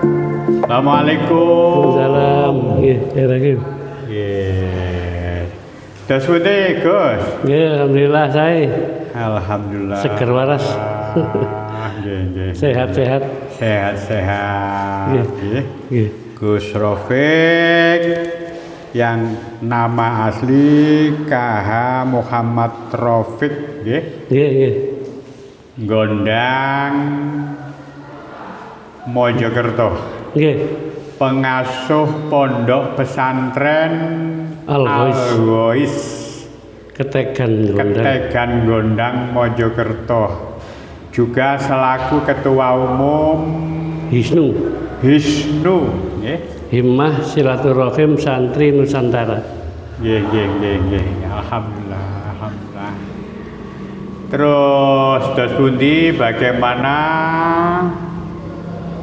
Assalamualaikum. Salam. Nggih, nggih. Nggih. Terus pundi, Gus? Nggih, alhamdulillah saya Alhamdulillah. seger waras. Nggih, nggih. Sehat-sehat. Sehat-sehat. Nggih. Nggih. Gus Rafiq yang nama asli KH Muhammad Rafiq, nggih. Nggih, nggih. Gondang Mojokerto. Nggih. Pengasuh pondok pesantren Al-Ghois. Ketegan Gondang Mojokerto. Juga selaku ketua umum Hisnu. nggih. Himmah Silaturahim Santri Nusantara. Nggih. Alhamdulillah. Terus dos pundi bagaimana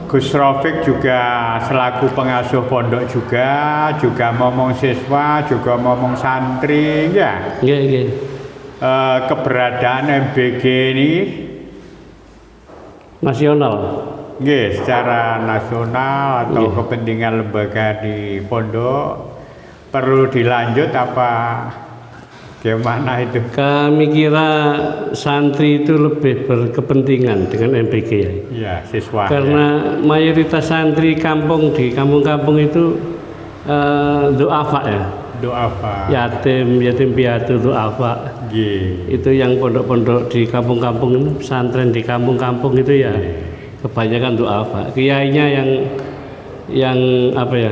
Gus Rafiq juga selaku pengasuh pondok juga ngomong siswa, juga ngomong santri, ya. Nggih. Keberadaan MBG ini, Nasional. nggih, secara nasional atau kepentingan lembaga di pondok perlu dilanjut apa gimana itu? Kami kira santri itu lebih berkepentingan dengan MBG ya. Ya, siswa. Karena mayoritas santri kampung di kampung-kampung itu du'afa ya. Du'afa. Yatim piatu du'afa. Itu yang pondok-pondok di kampung-kampung, pesantren di kampung-kampung itu ya kebanyakan du'afa. Kiainya yang apa ya?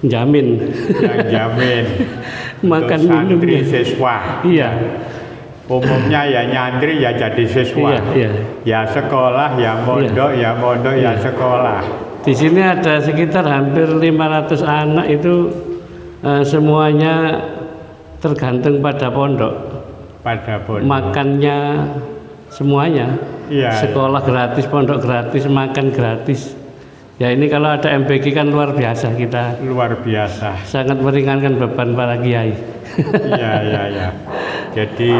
Jamin. Yang jamin. Makan santri minumnya. siswa. Iya. Umumnya ya nyantri ya jadi siswa. Iya. Ya sekolah, ya mondok, ya sekolah. Di sini ada sekitar hampir 500 anak itu semuanya tergantung pada pondok. Pada pondok. Makannya semuanya. Iya. Sekolah gratis, pondok gratis, makan gratis. Ya ini kalau ada MBG kan luar biasa kita. Luar biasa. Sangat meringankan beban para kiai. Iya. Jadi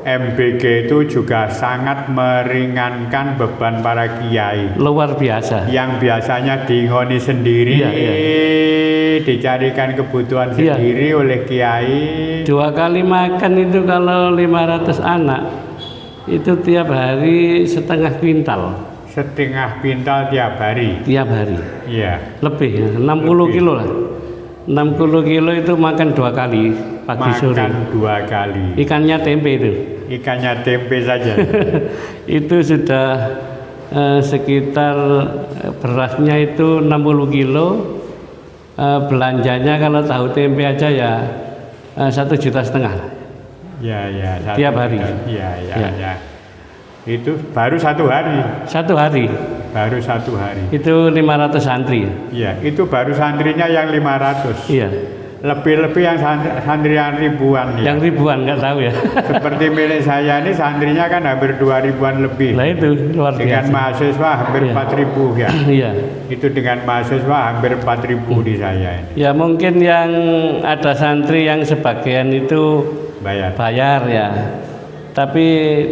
MBG itu juga sangat meringankan beban para kiai. Luar biasa. Yang biasanya dingoni sendiri, dicarikan kebutuhan sendiri oleh kiai. 2 kali makan itu kalau 500 anak itu tiap hari setengah kuintal. Setengah kuintal tiap hari. Tiap hari. Iya. Lebih, 60 kilo lah. 60 kilo itu makan 2 kali pagi sore. Makan 2 kali. Ikannya tempe itu. Ikannya tempe saja. Itu sudah sekitar berasnya itu 60 kilo. Belanjanya kalau tahu tempe aja ya 1,5 juta. Ya. Tiap hari. Iya. Itu baru 1 hari. 1 hari. Baru 1 hari. Itu 500 santri. Iya, itu baru santrinya yang 500. Iya. Lebih yang santri yang ribuan ya. Yang ribuan nggak tahu ya. Seperti milik saya ini santrinya kan hampir 2 ribuan lebih. Nah itu luar biasa. Dengan mahasiswa hampir 4.000 ya. Iya. Itu dengan mahasiswa hampir 4.000 di saya ini. Ya mungkin yang ada santri yang sebagian itu bayar ya. Tapi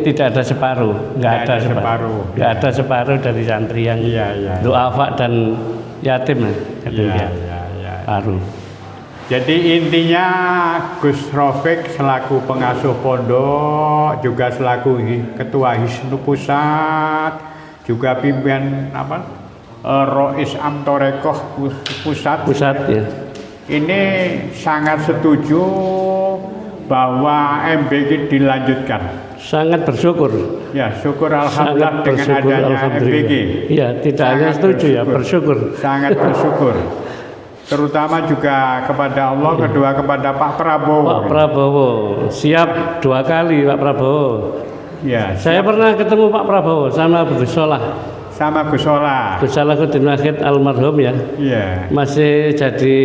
tidak ada separuh, nggak ada separuh. Nggak ada separuh dari santri yang du'afa dan yatim Iya. Paruh. Jadi intinya Gus Rafiq selaku pengasuh pondok, juga selaku ketua Hisnu Pusat, juga pimpinan Rois Amtorekoh Pusat Ya. Ini sangat setuju bahwa MBG dilanjutkan. Sangat bersyukur. Ya, syukur alhamdulillah dengan adanya MBG. Iya, tidak hanya setuju ya, bersyukur. Sangat bersyukur. Terutama juga kepada Allah, kedua kepada Pak Prabowo. Pak Prabowo siap 2 kali Pak Prabowo. Ya, saya pernah ketemu Pak Prabowo sama Gus Solah. Sama Gus Solah. Gus Salahuddin Wahid almarhum ya. Iya. Masih jadi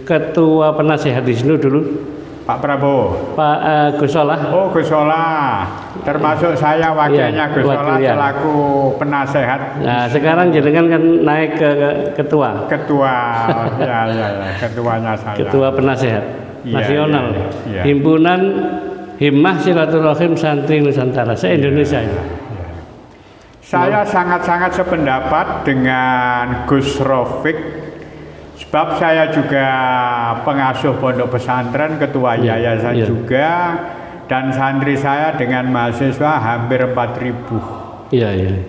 ketua penasehat Hisnu dulu. Pak Prabowo. Pak Gus Solah. Oh, Gus Solah. Termasuk saya wakilnya Gus Solah selaku penasehat. Nah, sekarang jenengan kan naik ke ketua. Ketuanya saya. Ketua penasehat nasional. Himpunan Himmah Silaturahim Santri Nusantara se-Indonesia. Saya sangat-sangat sependapat dengan Gus Rofiq, sebab saya juga pengasuh pondok pesantren, ketua yayasan juga, dan santri saya dengan mahasiswa hampir 4.000.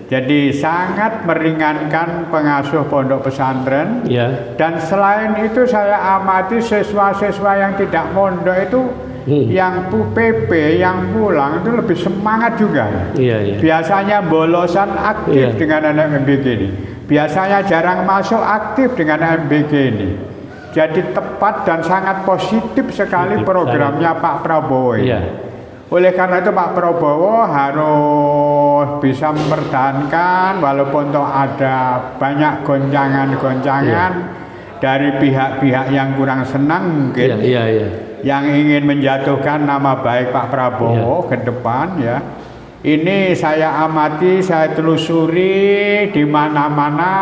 Jadi sangat meringankan pengasuh pondok pesantren. Dan selain itu saya amati siswa-siswa yang tidak mondok itu, yang PP, yang pulang itu lebih semangat juga. Biasanya bolosan aktif dengan anak MBG ini. Biasanya jarang masuk aktif dengan MBG ini. Jadi tepat dan sangat positif sekali programnya Pak Prabowo ini. Oleh karena itu Pak Prabowo harus bisa mempertahankan walaupun toh ada banyak goncangan-goncangan dari pihak-pihak yang kurang senang mungkin, yang ingin menjatuhkan nama baik Pak Prabowo ke depan ya. Ini saya amati, saya telusuri di mana-mana,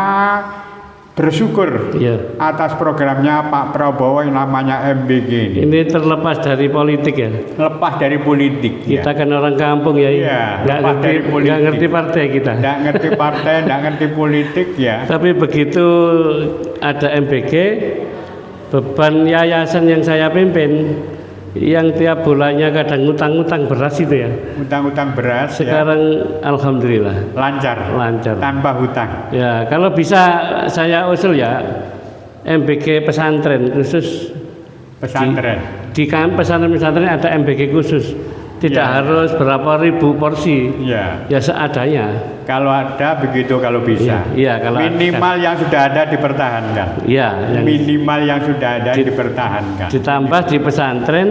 bersyukur atas programnya Pak Prabowo yang namanya MBG ini. Ini terlepas dari politik ya? Lepas dari politik. Kita kan orang kampung ya. Nggak ngerti partai kita. Nggak ngerti partai, nggak ngerti politik ya. Tapi begitu ada MBG, beban yayasan yang saya pimpin, yang tiap bulannya kadang utang-utang beras itu ya. Utang-utang beras. Sekarang alhamdulillah lancar. Tanpa hutang. Ya, kalau bisa saya usul ya MBG pesantren khusus. Pesantren. Di pesantren ada MBG khusus. Tidak harus berapa ribu porsi. Ya seadanya. Kalau ada begitu, kalau bisa. Kalau minimal yang sudah ada dipertahankan. Minimal yang sudah ada dipertahankan. Ditambah di pesantren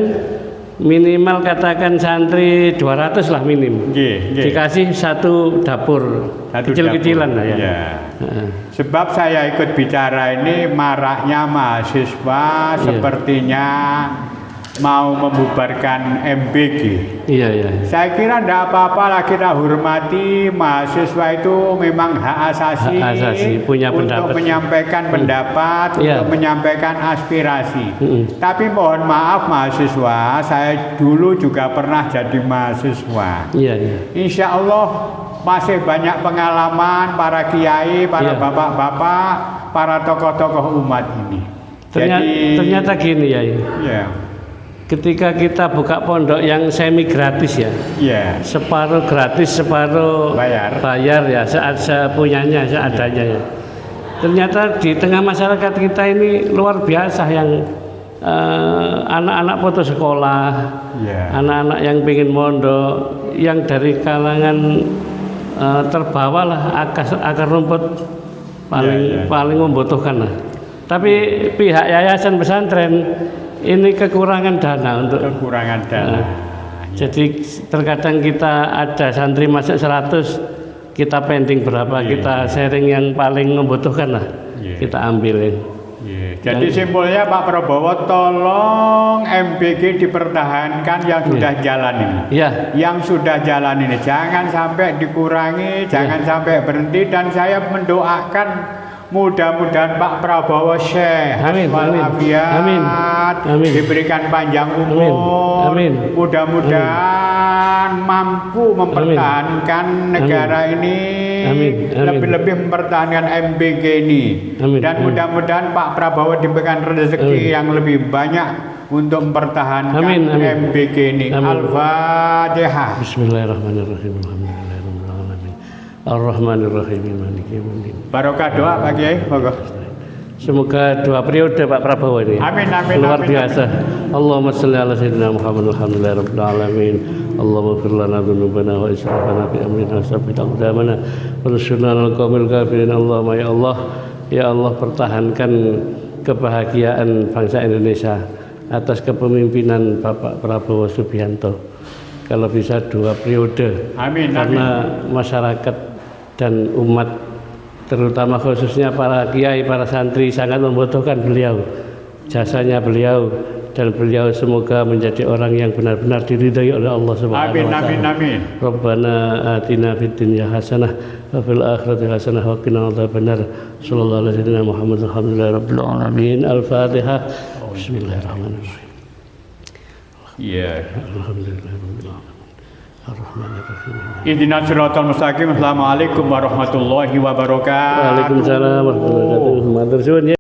minimal katakan santri 200 lah minim. Dikasih satu dapur kecil-kecilan lah ya. Sebab saya ikut bicara ini maraknya mahasiswa sepertinya mau membubarkan MBG. Saya kira tidak apa-apa lah, kita hormati mahasiswa itu memang hak asasi punya untuk pendapat. menyampaikan pendapat, untuk menyampaikan aspirasi. Tapi mohon maaf mahasiswa, saya dulu juga pernah jadi mahasiswa. Insya Allah masih banyak pengalaman para kiai, para bapak-bapak, para tokoh-tokoh umat ini. Ternyata gini ya. Ketika kita buka pondok yang semi gratis ya, separuh gratis, separuh bayar ya, sepunyanya, seadanya ya. Ternyata di tengah masyarakat kita ini luar biasa yang anak-anak putus sekolah, anak-anak yang ingin mondok, yang dari kalangan terbawalah akar rumput paling membutuhkan lah. Tapi pihak yayasan pesantren ini kekurangan dana untuk Jadi terkadang kita ada santri masuk 100, kita pending berapa, kita sharing yang paling membutuhkan lah, kita ambilin. Jadi simpulnya Pak Prabowo, tolong MBG dipertahankan yang sudah jalan ini. Yang sudah jalan ini jangan sampai dikurangi, jangan sampai berhenti, dan saya mendoakan mudah-mudahan Pak Prabowo sehat walafiat, diberikan panjang umur, mudah-mudahan mampu mempertahankan negara ini, lebih-lebih mempertahankan MBG ini, dan mudah-mudahan Pak Prabowo diberikan rezeki yang lebih banyak untuk mempertahankan MBG ini. Al-Fatihah. Bismillahirrahmanirrahim. Ar-Rahmanir-Rahim, Maliki Yaumiddin. Barokah doa Pak Kiai, monggo. Semoga 2 periode Pak Prabowo ini luar biasa. Allahumma shalli ala sayyidina Muhammad alhamdulillahirabbil alamin. Allahumma ighfir lana dzunubana wa israfana fi amrina wa tsabbit aqdamana wa ansurna 'alal qaumil kafirin. Allahumma ya Allah pertahankan kebahagiaan bangsa Indonesia atas kepemimpinan Bapak Prabowo Subianto. Kalau bisa 2 periode. Karena masyarakat dan umat, terutama khususnya para kiai, para santri sangat membutuhkan beliau, jasanya beliau, dan beliau semoga menjadi orang yang benar-benar diridhai oleh Allah Subhanahu wa taala. Rabbana atina fid dunya hasanah wa fil akhirati hasanah wa qina adzabannar. Sallallahu alaihi wasallam Muhammad alhamdulillahirabbil alamin. Al-Fatihah. Bismillahirrahmanirrahim. Alhamdulillahirabbil alamin. Ihdinas siratal mustaqim. Assalamualaikum warahmatullahi wabarakatuh. Waalaikumsalam warahmatullahi wabarakatuh. Matur suwun ya.